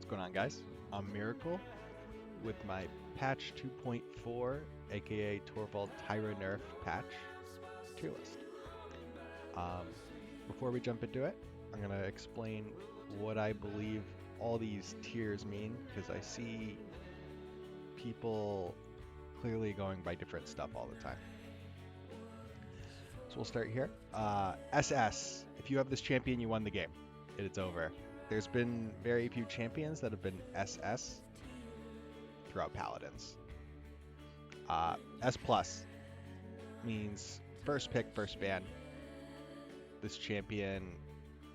going on, guys? I'm Miracle with my patch 2.4, aka Torvald Tyra Nerf patch tier list. Um, Before we jump into it, I'm going to explain what I believe all these tiers mean because I see people clearly going by different stuff all the time. So we'll start here. SS. If you have this champion, you won the game. It's over. There's been very few champions that have been SS throughout Paladins. S plus means first pick, first ban. This champion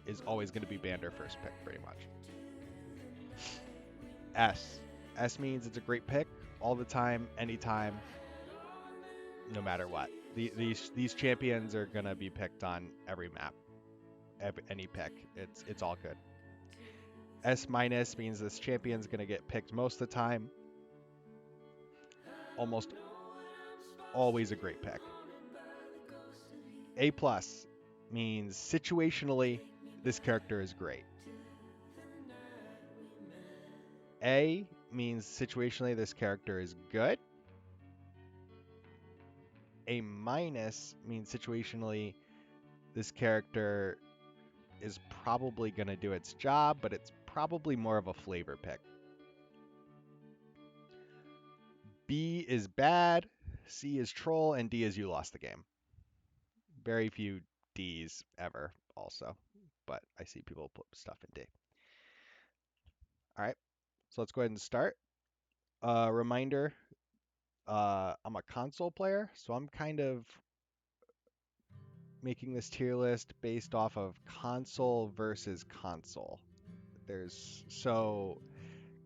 is always going to be banned or first pick, pretty much. S means it's a great pick all the time, anytime, no matter what. These champions are going to be picked on every map, any pick. It's all good. S minus means this champion's going to get picked most of the time. Almost always a great pick. A plus means situationally this character is great. A means situationally this character is good. A minus means situationally this character is probably going to do its job, but it's probably more of a flavor pick. B is bad, C is troll, and D is you lost the game. Very few D's ever also, but I see people put stuff in D. All right, so let's go ahead and start. Reminder, I'm a console player, so I'm kind of making this tier list based off of console versus console. So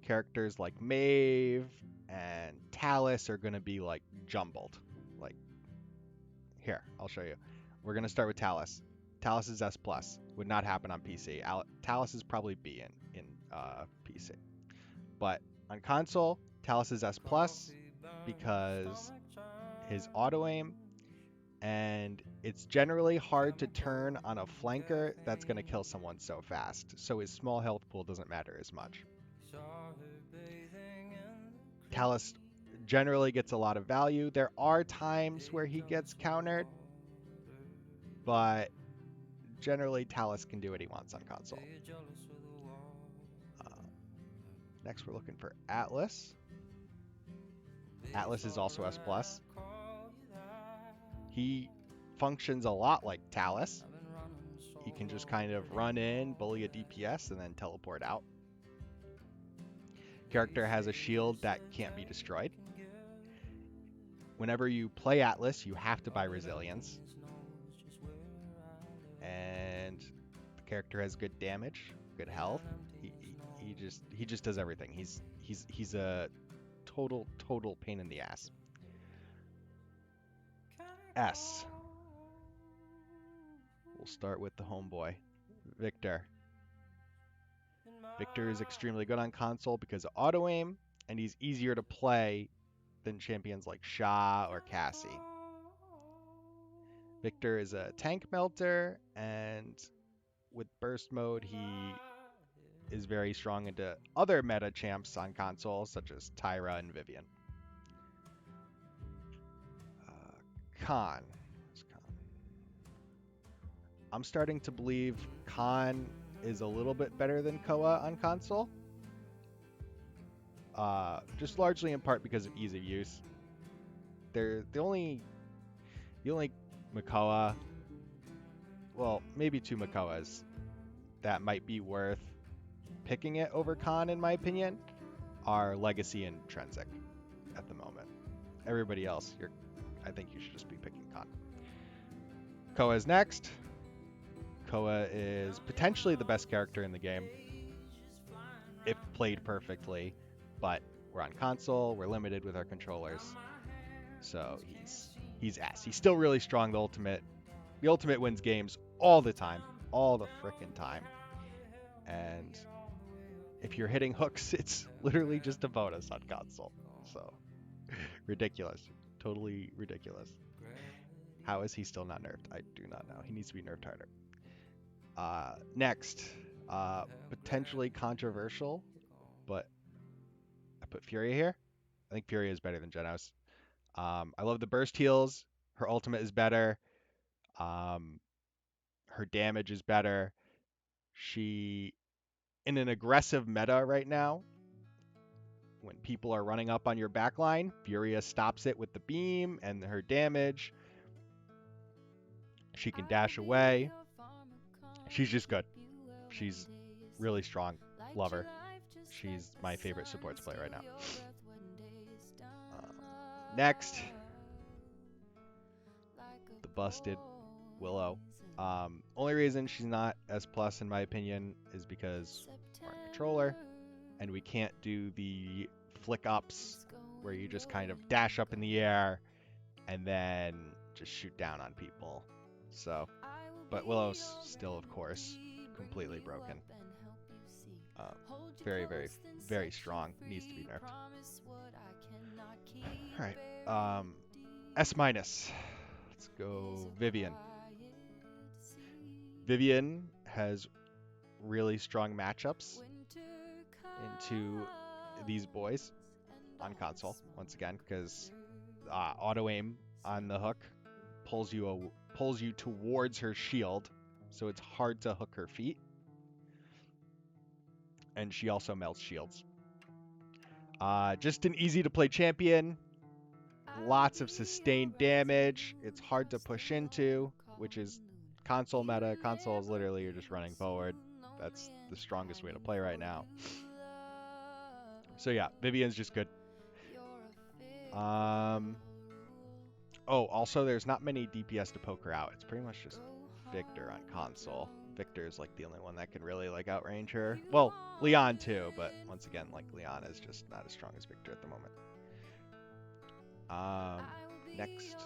characters like Maeve and Talus are going to be like jumbled. Like here, I'll show you. We're going to start with Talus. Talus is S plus. Would not happen on PC. Talus is probably B in PC. But on console, Talus is S plus because his auto aim, and it's generally hard to turn on a flanker that's going to kill someone so fast. So his small health pool doesn't matter as much. Talus generally gets a lot of value. There are times where he gets countered, but generally Talus can do what he wants on console. Next, we're looking for Atlas. Atlas is also S plus. He functions a lot like Talus. He can just kind of run in, bully a DPS, and then teleport out. Character has a shield that can't be destroyed. Whenever you play Atlas, you have to buy Resilience. And the character has good damage, good health. He just does everything. He's a total pain in the ass. S. We'll start with the homeboy, Victor. Victor is extremely good on console because of auto aim, and he's easier to play than champions like Sha or Cassie. Victor is a tank melter, and with burst mode, he is very strong into other meta champs on console, such as Tyra and Vivian. Khan. I'm starting to believe Khan is a little bit better than Koa on console. Just largely in part because of ease of use. They're the only Makoa, well, maybe two Makoas that might be worth picking it over Khan, in my opinion, are Legacy and Trensic at the moment. Everybody else, I think you should just be picking Khan. Koa is next. Koa is potentially the best character in the game if played perfectly, but we're on console, we're limited with our controllers, so he's ass. He's still really strong. The ultimate wins games all the time, all the frickin' time, and if you're hitting hooks, it's literally just a bonus on console. So ridiculous, totally ridiculous. How is he still not nerfed? I do not know. He needs to be nerfed harder. Next, potentially controversial, but I put Furia here. I think Furia is better than Genos. I love the burst heals. Her ultimate is better. Um, her damage is better. She, in an aggressive meta right now, when people are running up on your backline, Furia stops it with the beam and her damage. She can dash away. She's just good. She's really strong. Love her. She's my favorite supports player right now. Next, the busted Willow. Only reason she's not S plus in my opinion is because we're on controller and we can't do the flick ups where you just kind of dash up in the air and then just shoot down on people. So, but Willow's still, of course, completely broken. Very, very, very strong. Needs to be nerfed. All right. S minus. Let's go Vivian. Vivian has really strong matchups into these boys on console once again because auto aim on the hook pulls you towards her shield, so it's hard to hook her feet, and she also melts shields. Just an easy to play champion. Lots of sustained damage. It's hard to push into, which is console meta. Console is literally you're just running forward. That's the strongest way to play right now. So yeah, Vivian's just good. Oh, also there's not many DPS to poke her out. It's pretty much just Victor on console. Victor is like the only one that can really like outrange her. Well, Leon too, but once again, like Leon is just not as strong as Victor at the moment. Next,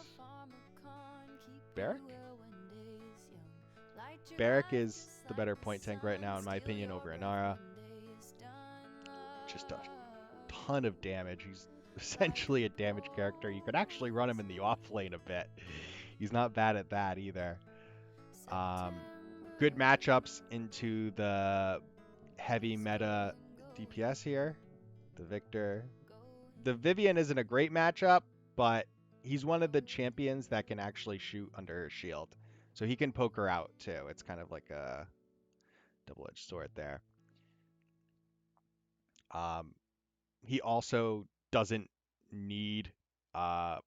Barrack. Barrack is the better point tank right now, in my opinion, over Inara. Just a ton of damage. He's essentially a damage character. You could actually run him in the off lane a bit. He's not bad at that either. Good matchups into the heavy meta DPS here. The Victor. The Vivian isn't a great matchup, but he's one of the champions that can actually shoot under her shield. So he can poke her out too. It's kind of like a double-edged sword there. He also doesn't need either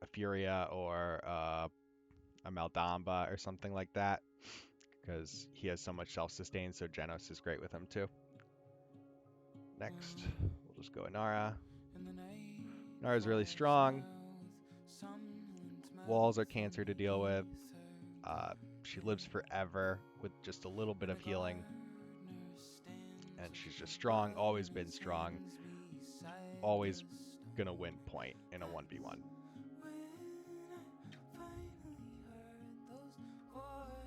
a Furia or a Maldamba or something like that, because he has so much self-sustain, so Genos is great with him too. Next, we'll just go Inara. Inara's really strong. Walls are cancer to deal with. She lives forever with just a little bit of healing. And she's just strong, always been strong. Always gonna win point in a 1v1.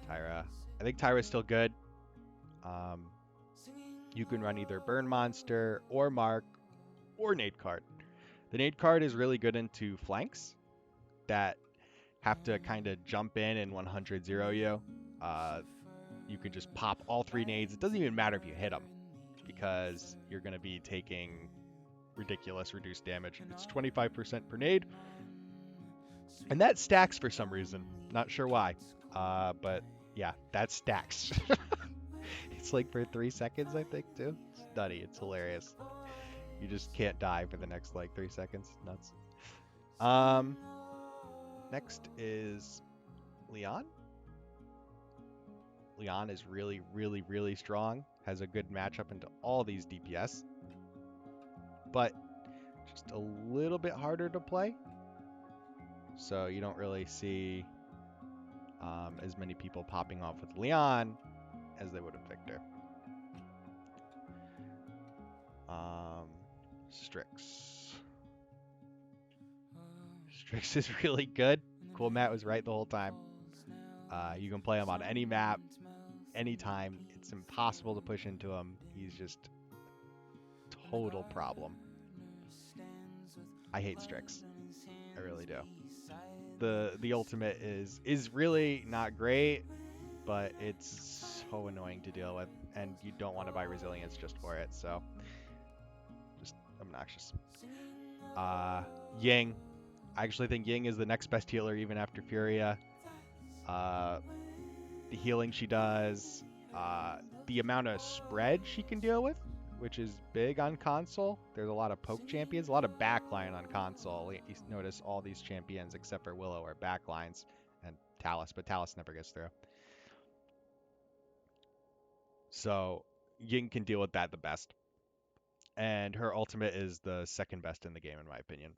Tyra. I think Tyra's still good. You can run either Burn Monster or Mark or Nade card. The Nade card is really good into flanks that have to kind of jump in and 100-0 you. You can just pop all 3 nades. It doesn't even matter if you hit them because you're going to be taking ridiculous reduced damage. It's 25% per nade. And that stacks for some reason. Not sure why. But yeah, that stacks. It's like for 3 seconds, I think, too. It's nutty. It's hilarious. You just can't die for the next, like, 3 seconds. Nuts. Next is Leon. Leon is really, really, really strong. Has a good matchup into all these DPS. But just a little bit harder to play. So you don't really see as many people popping off with Leon as they would with Victor. Strix. Strix is really good. Cool Matt was right the whole time. You can play him on any map, anytime. It's impossible to push into him. He's just a total problem. I hate Strix. I really do. The ultimate is really not great, but it's so annoying to deal with, and you don't want to buy resilience just for it, so just obnoxious. Ying. I actually think Ying is the next best healer even after Furia. The healing she does, the amount of spread she can deal with, which is big on console. There's a lot of poke champions, a lot of backline on console. You notice all these champions except for Willow are backlines and Talus, but Talus never gets through. So Ying can deal with that the best. And her ultimate is the second best in the game, in my opinion.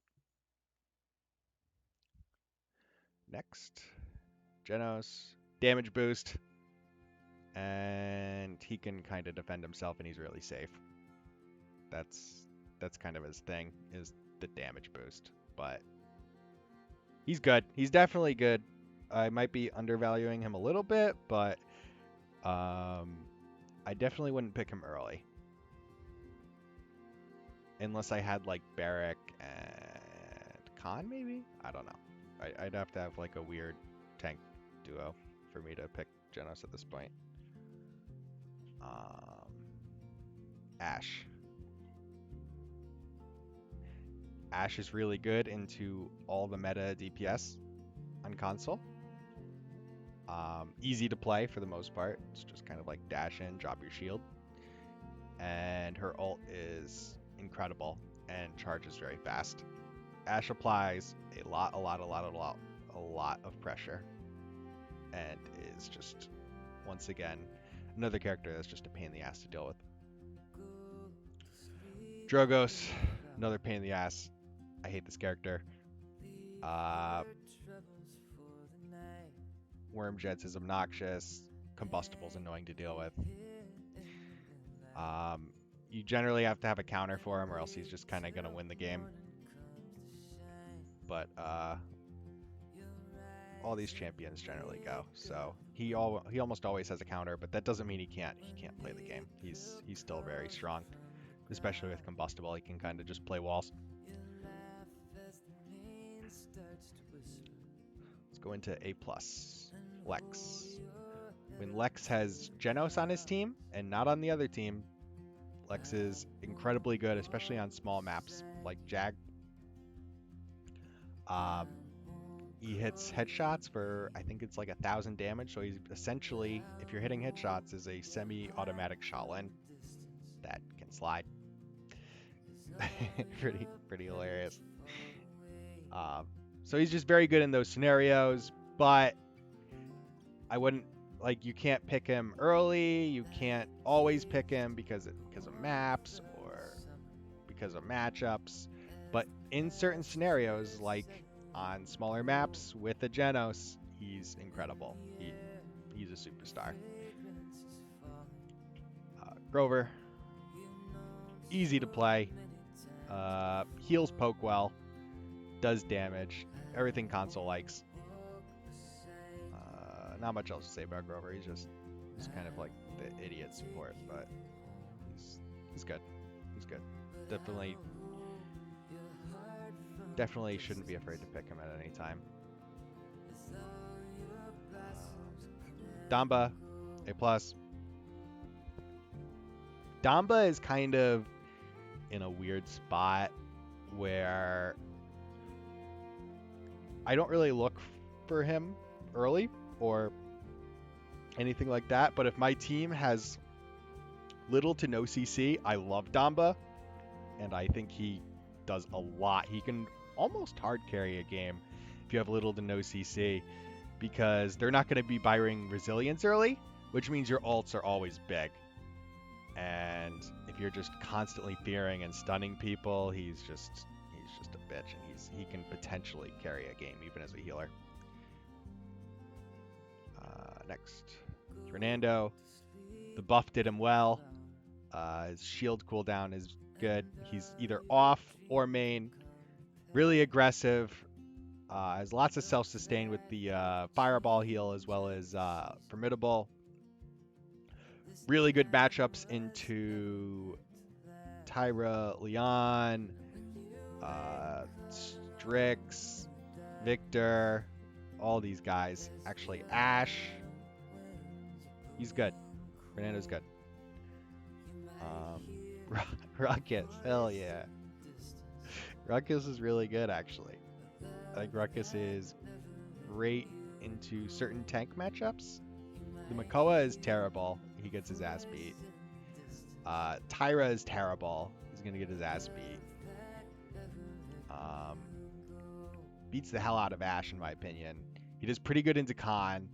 Next, Genos. Damage boost. And he can kind of defend himself, and he's really safe. That's kind of his thing, is the damage boost. But he's good. He's definitely good. I might be undervaluing him a little bit, but I definitely wouldn't pick him early. Unless I had like Barrack and Khan, maybe? I don't know. I'd have to have like a weird tank duo for me to pick Genos at this point. Ashe. Ashe is really good into all the meta DPS on console. Easy to play for the most part. It's just kind of like dash in, drop your shield. And her ult is incredible and charges very fast. Ashe applies a lot of pressure and is just, once again, another character that's just a pain in the ass to deal with. Drogos, another pain in the ass. I hate this character. Wormjets is obnoxious. Combustible's annoying to deal with. You generally have to have a counter for him, or else he's just kind of going to win the game. But all these champions generally go. So he almost always has a counter, but that doesn't mean he can't play the game. He's still very strong, especially with Combustible. He can kind of just play walls. Let's go into A+. Lex. When Lex has Genos on his team and not on the other team, Lex is incredibly good, especially on small maps like Jag. He hits headshots for, I think it's like 1,000 damage. So he's essentially, if you're hitting headshots, is a semi-automatic Shaolin that can slide. pretty hilarious. So he's just very good in those scenarios, but I wouldn't, like, you can't pick him early. You can't always pick him because of maps or because of matchups. But in certain scenarios, like on smaller maps with a Genos, he's incredible. He's a superstar. Grover, easy to play. Heals poke well, does damage, everything console likes. Not much else to say about Grover. He's kind of like the idiot support, but he's good. He's good. Definitely shouldn't be afraid to pick him at any time. Damba, A+. Damba is kind of in a weird spot where I don't really look for him early or anything like that, but if my team has little to no CC, I love Damba, and I think he does a lot. He can almost hard carry a game if you have little to no CC, because they're not going to be buying resilience early, which means your ults are always big. And if you're just constantly fearing and stunning people, he's just a bitch, and he can potentially carry a game even as a healer. Next, Fernando. The buff did him well. His shield cooldown is good. He's either off or main. Really aggressive. Has lots of self-sustain with the fireball heal as well as formidable. Really good matchups into Tyra, Leon, Strix, Victor, all these guys. Actually, Ashe. He's good. Fernando's good. Um, Ruckus, hell yeah. Ruckus is really good, actually. I think Ruckus is great into certain tank matchups. The Makoa is terrible. He gets his ass beat. Tyra is terrible. He's gonna get his ass beat. Um, Beats the hell out of Ash in my opinion. He does pretty good into Khan.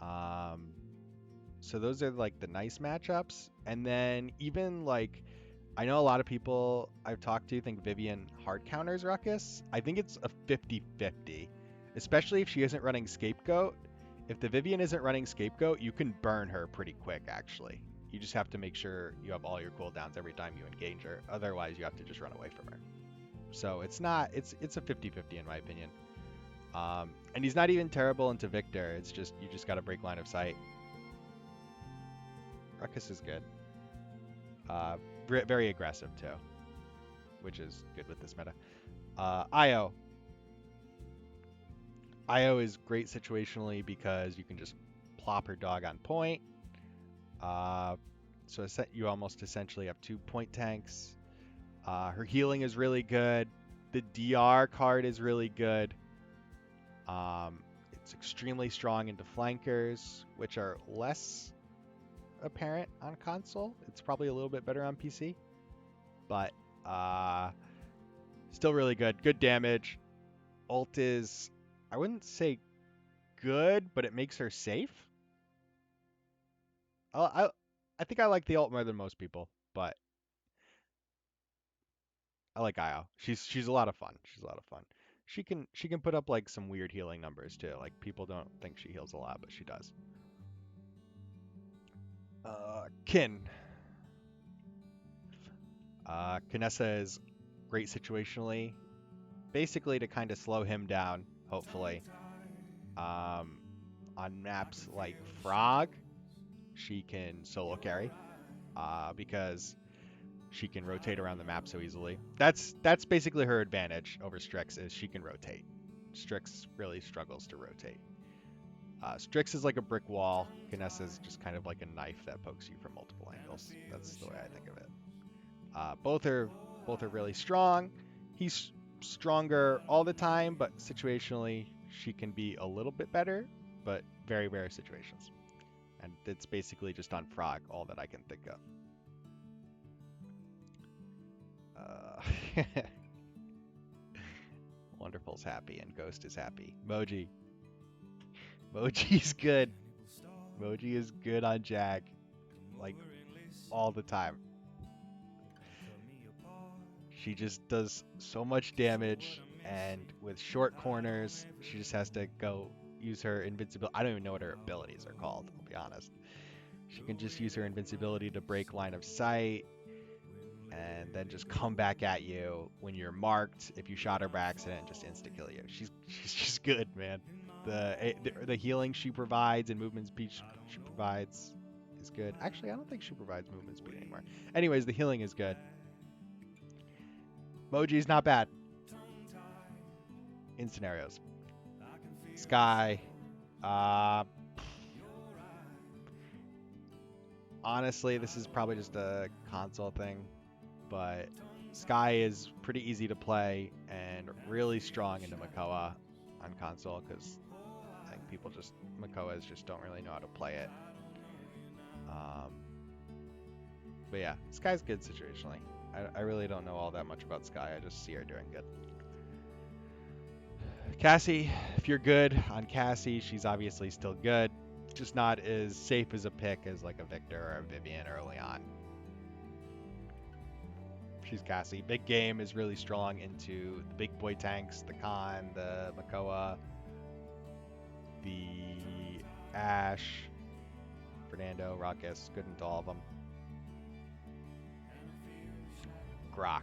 Um, so those are like the nice matchups. And then even like I know a lot of people I've talked to think Vivian hard counters Ruckus. I think it's a 50-50, especially if she isn't running Scapegoat. If the Vivian isn't running Scapegoat, you can burn her pretty quick actually. You just have to make sure you have all your cooldowns every time you engage her. Otherwise, you have to just run away from her. So it's not it's a 50-50 in my opinion. And he's not even terrible into Victor. It's just you just got to break line of sight. Ruckus is good. Uh, Very aggressive too, which is good with this meta. Io. Io is great situationally because you can just plop her dog on point. Uh, so you almost essentially have 2 point tanks. Her healing is really good. The DR card is really good. It's extremely strong into flankers, which are less apparent on console. It's probably a little bit better on PC, but still really good. Good damage. Ult is, I wouldn't say good, but it makes her safe. I think I like the ult more than most people, but I like Io. She's a lot of fun. She's a lot of fun. She can put up like some weird healing numbers too. Like people don't think she heals a lot, but she does. Kin. Kinessa is great situationally, basically to kind of slow him down, hopefully. Um, on maps like Frog, she can solo carry because she can rotate around the map so easily. That's basically her advantage over Strix is she can rotate. Strix really struggles to rotate. Strix is like a brick wall. Kinessa is just kind of like a knife that pokes you from multiple angles. That's the way I think of it. Both are really strong. He's stronger all the time, but situationally she can be a little bit better, but very rare situations. And it's basically just on Frog all that I can think of. Wonderful's happy and Ghost is happy. Moji's good. Moji is good on Jag, like all the time. She just does so much damage, and with short corners, she just has to go use her invincibility. I don't even know what her abilities are called, I'll be honest. She can just use her invincibility to break line of sight, and then just come back at you when you're marked. If you shot her by accident, just insta kill you. She's just good, man. The healing she provides and movement speed she provides is good. Actually, I don't think she provides movement speed anymore. Anyways, the healing is good. Moji's not bad in scenarios. Sky, uh, honestly, this is probably just a console thing, but Sky is pretty easy to play and really strong into Makoa on console because I think Makoas just don't really know how to play it. Um, but yeah, Sky's good situationally. I really don't know all that much about Sky. I just see her doing good. Cassie, if you're good on Cassie, she's obviously still good. Just not as safe as a pick as like a Victor or a Vivian early on. She's Cassie. Big game is really strong into the big boy tanks, the Khan, the Makoa, the Ash, Fernando, Ruckus, good into all of them. Grok.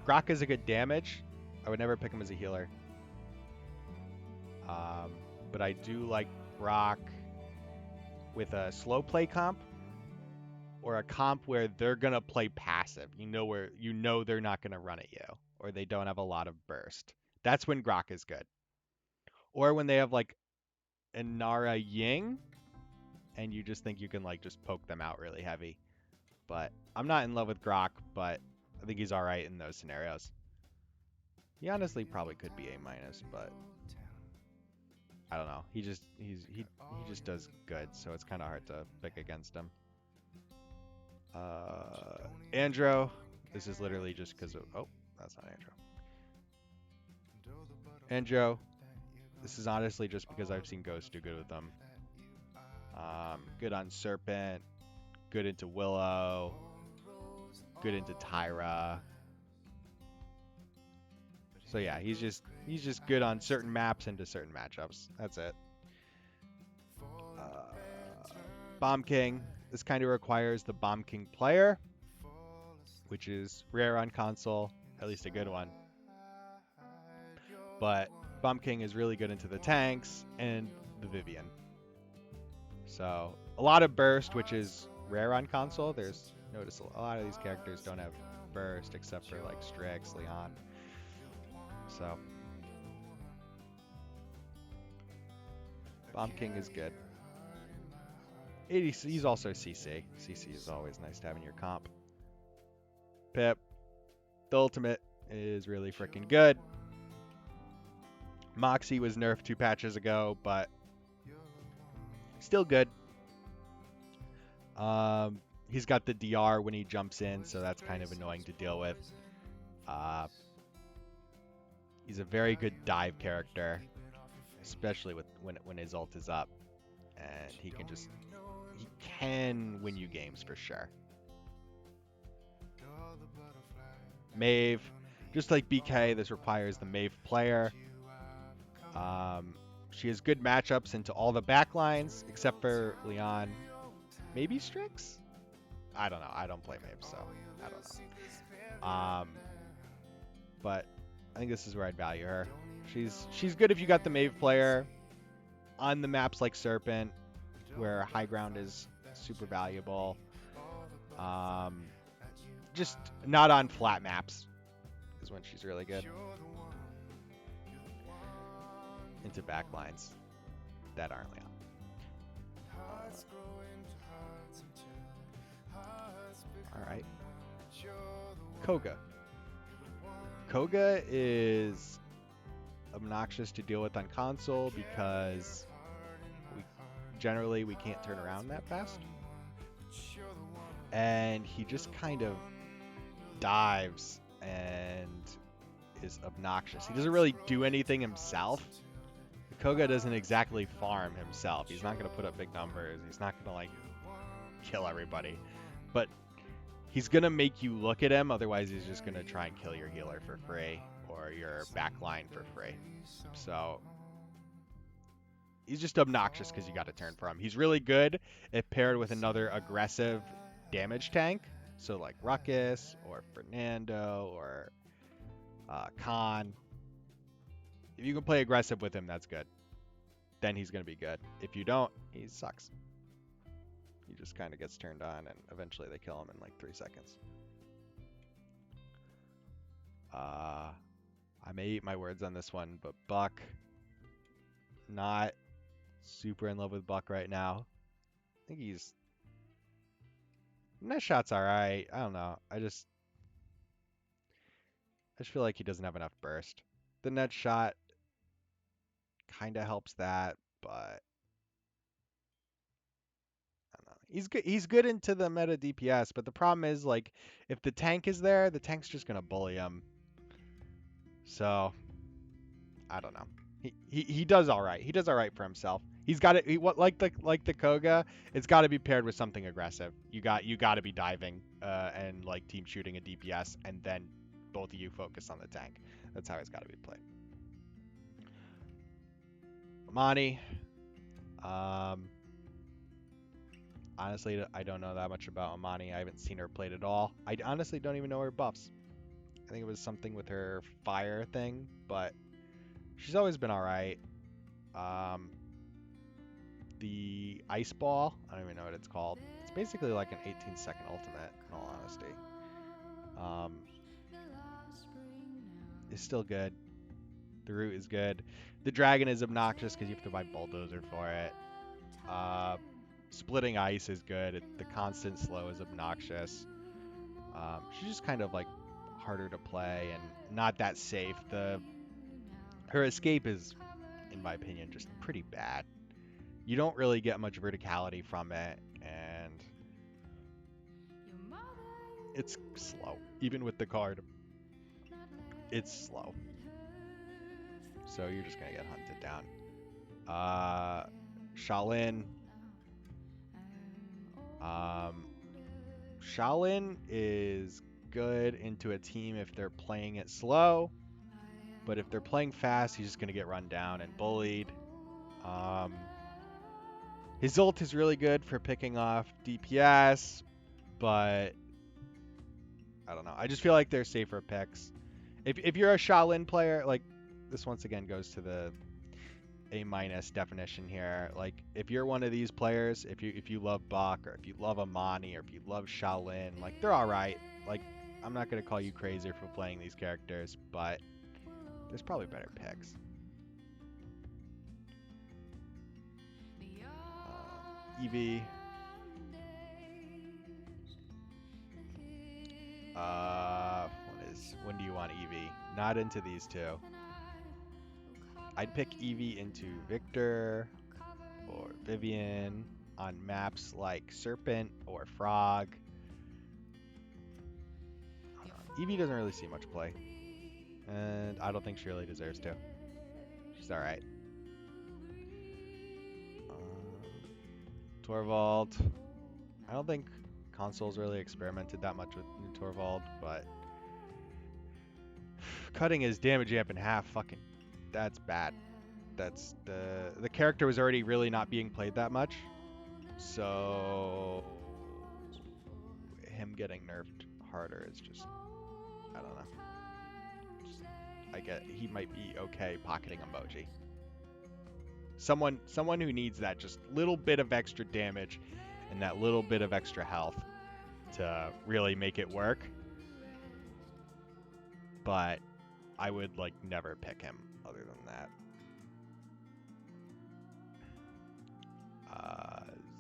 Grok is a good damage. I would never pick him as a healer. But I do like Grok with a slow play comp or a comp where they're gonna play passive. Where they're not gonna run at you or they don't have a lot of burst. That's when Grok is good. Or when they have like Inara Ying, and you just think you can like just poke them out really heavy. But I'm not in love with Grok, but I think he's all right in those scenarios. He honestly probably could be A minus, but I don't know. He just does good, so it's kind of hard to pick against him. Andro, this is literally just because of that's not Andro. Andro, this is honestly just because I've seen Ghost do good with them. Good on Serpent, good into Willow, good into Tyra. So yeah, he's just good on certain maps and to certain matchups. That's it. Bomb King. This kind of requires the Bomb King player, which is rare on console, at least a good one. But Bomb King is really good into the tanks and the Vivian. So a lot of burst, which is rare on console. There's notice a lot of these characters don't have burst except for like Strix, Leon. So Bomb King is good. He's also CC. CC is always nice to have in your comp. Pip, the ultimate is really freaking good. Moxie was nerfed 2 patches ago, but still good. He's got the DR when he jumps in, so that's kind of annoying to deal with. He's a very good dive character, especially when his ult is up, and he can win you games for sure. Maeve, just like BK, this requires the Maeve player. She has good matchups into all the backlines except for Leon. Maybe Strix? I don't know. I don't play Maeve, so I don't know. But I think this is where I'd value her. She's good if you got the Maeve player on the maps like Serpent, where high ground is super valuable. Just not on flat maps is when she's really good. Into backlines that aren't Leon. All right. Koga. Koga is obnoxious to deal with on console because we can't turn around that fast. And he just kind of dives and is obnoxious. He doesn't really do anything himself. Koga doesn't exactly farm himself. He's not going to put up big numbers. He's not going to like kill everybody. But he's going to make you look at him. Otherwise, he's just going to try and kill your healer for free or your backline for free. So he's just obnoxious because you got to turn for him. He's really good if paired with another aggressive damage tank. So like Ruckus or Fernando or Khan. If you can play aggressive with him, that's good. Then he's going to be good. If you don't, he sucks. He just kind of gets turned on, and eventually they kill him in like 3 seconds. I may eat my words on this one, but Buck, not super in love with Buck right now. I think he's... Net shot's alright. I don't know. I just feel like he doesn't have enough burst. The net shot kind of helps that, but I don't know. He's good into the meta DPS, but the problem is like if the tank is there, the tank's just gonna bully him. So I don't know. He does all right. He does all right for himself. He's got it. Like the Koga, it's got to be paired with something aggressive. You got to be diving and like team shooting a DPS, and then both of you focus on the tank. That's how it's got to be played. Amani. Honestly, I don't know that much about Amani. I haven't seen her played at all. I honestly don't even know her buffs. I think it was something with her fire thing, but she's always been all right. The ice ball, I don't even know what it's called. It's basically like an 18-second ultimate, in all honesty. It's still good. The root is good. The dragon is obnoxious because you have to buy bulldozer for it. Splitting ice is good. The constant slow is obnoxious. She's just kind of like harder to play and not that safe. Her escape is, in my opinion, just pretty bad. You don't really get much verticality from it, and it's slow. Even with the card, it's slow. So you're just gonna get hunted down. Shaolin. Shaolin is good into a team if they're playing it slow, but if they're playing fast, he's just gonna get run down and bullied. His ult is really good for picking off DPS, but I don't know. I just feel like they're safer picks. If you're a Shaolin player, like this once again goes to the A- definition here. Like if you're one of these players, if you love Bach or if you love Amani or if you love Shaolin, like they're all right. Like I'm not gonna call you crazy for playing these characters, but there's probably better picks. Eevee. When do you want Eevee? Not into these two. I'd pick Eevee into Victor or Vivian on maps like Serpent or Frog. Eevee doesn't really see much play, and I don't think she really deserves to. She's all right. Torvald. I don't think consoles really experimented that much with new Torvald, but cutting his damage amp in half, fucking, that's bad. That's the character was already really not being played that much, so him getting nerfed harder is just, I don't know. I get he might be okay pocketing emoji. Someone who needs that just little bit of extra damage and that little bit of extra health to really make it work. But I would like never pick him other than that.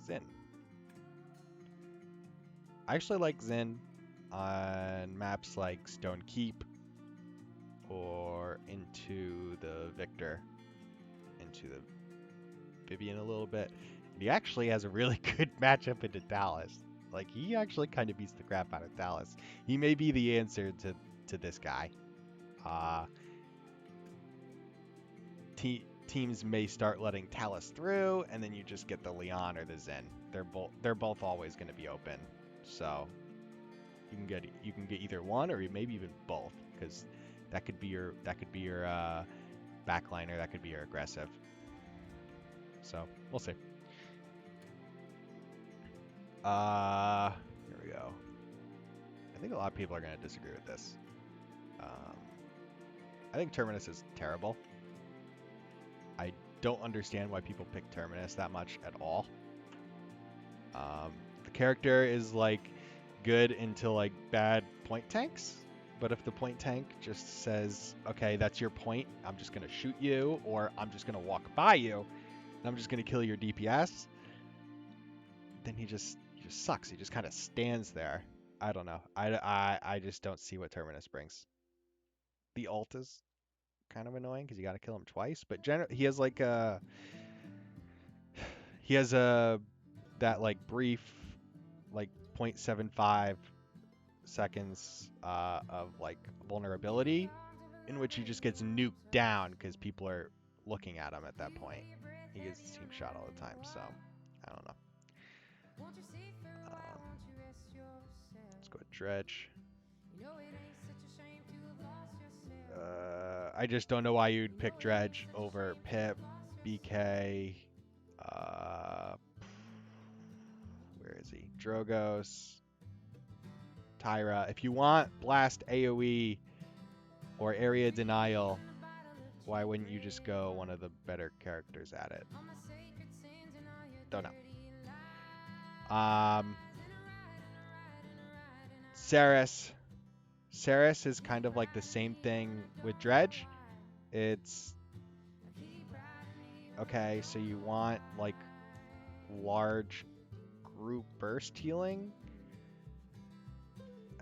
Zin. I actually like Zin on maps like Stone Keep or into the Victor, into the Vivian a little bit. And he actually has a really good matchup into Dallas. Like he actually kind of beats the crap out of Dallas. He may be the answer to this guy. Teams may start letting Talus through, and then you just get the Leon or the Zen. They're both always going to be open, so you can get either one or maybe even both, because that could be your backliner, that could be your aggressive. So we'll see. Here we go. I think a lot of people are going to disagree with this. I think Terminus is terrible. I don't understand why people pick Terminus that much at all. The character is like good until like bad point tanks, but if the point tank just says, okay, that's your point, I'm just gonna shoot you, or I'm just gonna walk by you, and I'm just gonna kill your DPS, then he just sucks. He just kind of stands there. I don't know. I just don't see what Terminus brings. The ult is kind of annoying because you got to kill him twice, but he has like that like brief like 0.75 seconds of like vulnerability in which he just gets nuked down because people are looking at him at that point. He gets team shot all the time, so I don't know. Let's go with Dredge. I just don't know why you'd pick Dredge over Pip, BK, where is he? Drogos, Tyra. If you want Blast AoE or Area Denial, why wouldn't you just go one of the better characters at it? Don't know. Saris. Saris is kind of like the same thing with Dredge, It's okay, so you want like large group burst healing?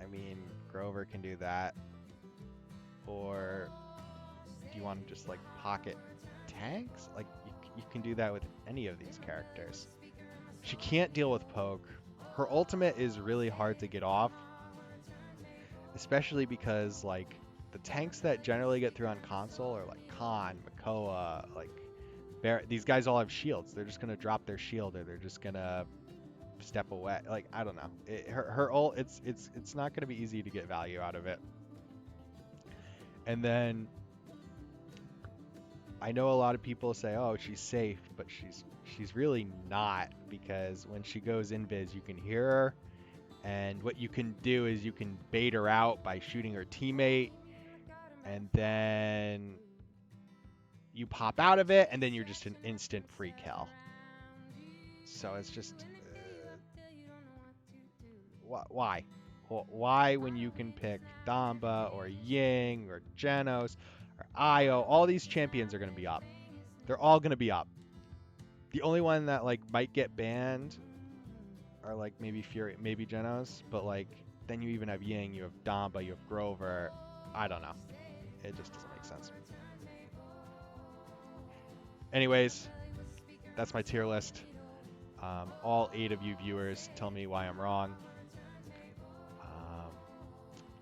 I mean, Grover can do that. Or do you want to just like pocket tanks? Like you can do that with any of these characters. She can't deal with poke. Her ultimate is really hard to get off, especially because like the tanks that generally get through on console are like Khan, Makoa, like these guys all have shields. They're just gonna drop their shield or they're just gonna step away. Like I don't know. Her ult, it's not gonna be easy to get value out of it. And then I know a lot of people say, "Oh, she's safe," but she's really not, because when she goes invis, you can hear her, and what you can do is you can bait her out by shooting her teammate, and then you pop out of it, and then you're just an instant free kill. So it's just why? Why when you can pick Damba or Ying or Genos or Io, all these champions are going to be up. They're all going to be up. The only one that like might get banned are like maybe Fury, maybe Genos, but like then you even have Ying, you have Damba, you have Grover. I don't know. It just doesn't make sense. Anyways, that's my tier list. All 8 of you viewers tell me why I'm wrong.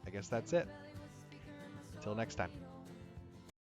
I guess that's it. Until next time.